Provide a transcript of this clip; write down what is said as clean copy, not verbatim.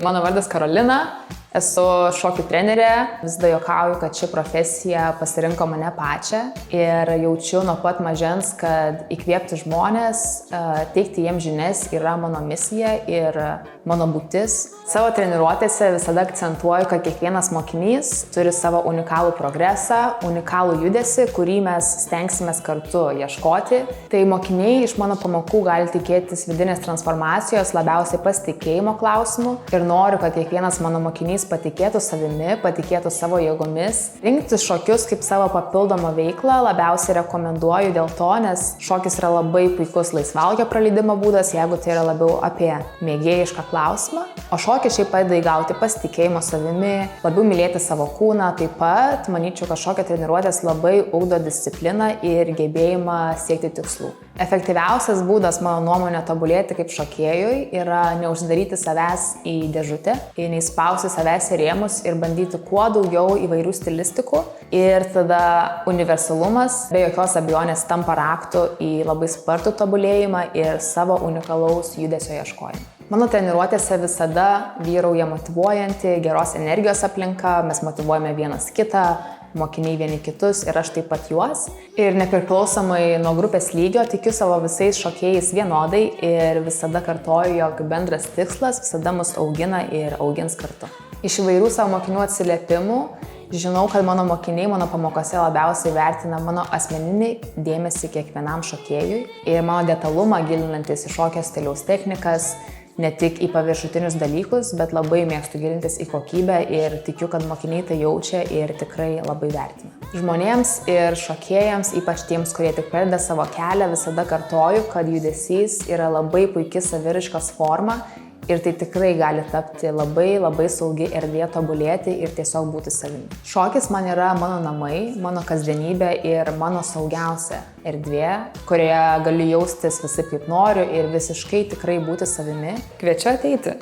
Mano vardas Karolina, esu šokių trenerė, visada juokauju, kad ši profesija pasirinko mane pačią ir jaučiu nuo pat mažens, kad įkvėpti žmonės, teikti jiems žinias yra mano misija ir mano būtis. Savo treniruotėse visada akcentuoju, kad kiekvienas mokinys turi savo unikalų progresą, unikalų judesį, kurį mes stengsimės kartu ieškoti. Tai mokiniai iš mano pamokų gali tikėtis vidinės transformacijos, labiausiai pasitikėjimo klausimų ir noriu, kad kiekvienas mano mokinys patikėtų savimi, patikėtų savo jėgomis. Rinktis šokius kaip savo papildomą veiklą labiausiai rekomenduoju dėl to, nes šokis yra labai puikus laisvalaikio praleidimo būdas, jeigu tai yra labiau apie mėgėjišką klausimą. O šokis šiaip padeda įgauti pasitikėjimo savimi, labiau mylėti savo kūną. Taip pat manyčiau, kad šokio treniruotės labai ugdo discipliną ir gebėjimą siekti tikslų. Efektyviausias būdas, mano nuomonė, tobulėti kaip šokėjui yra neužsidaryti savęs į dėžutę, neįspausti savęs į rėmus ir bandyti kuo daugiau įvairių stilistikų. Ir tada universalumas be jokios abejonės tampa raktu į labai spartų tobulėjimą ir savo unikalaus judesio ieškojimą. Mano treniruotėse visada vyrauja motyvuojanti, geros energijos aplinka, mes motyvuojame vienas kitą, mokiniai vieni kitus ir aš taip pat juos. Ir nepriklausomai nuo grupės lygio tikiu savo visais šokėjais vienodai ir visada kartoju, jog bendras tikslas visada mus augina ir augins kartu. Iš įvairių savo mokinių atsiliepimų žinau, kad mano mokiniai mano pamokose labiausiai vertina mano asmeninį dėmesį kiekvienam šokėjui ir mano detalumą gilinantis į šokio stiliaus technikas, ne tik į paviršutinius dalykus, bet labai mėgstu gilintis į kokybę ir tikiu, kad mokiniai tai jaučia ir tikrai labai vertina. Žmonėms ir šokėjams, ypač tiems, kurie tik pradeda savo kelią, visada kartoju, kad judesys yra labai puiki saviraiškos forma ir tai tikrai gali tapti labai saugi erdvė tobulėti ir tiesiog būti savimi. Šokis man yra mano namai, mano kasdienybė ir mano saugiausia erdvė, kurioje galiu jaustis visai kaip noriu ir visiškai tikrai būti savimi. Kviečiu ateiti.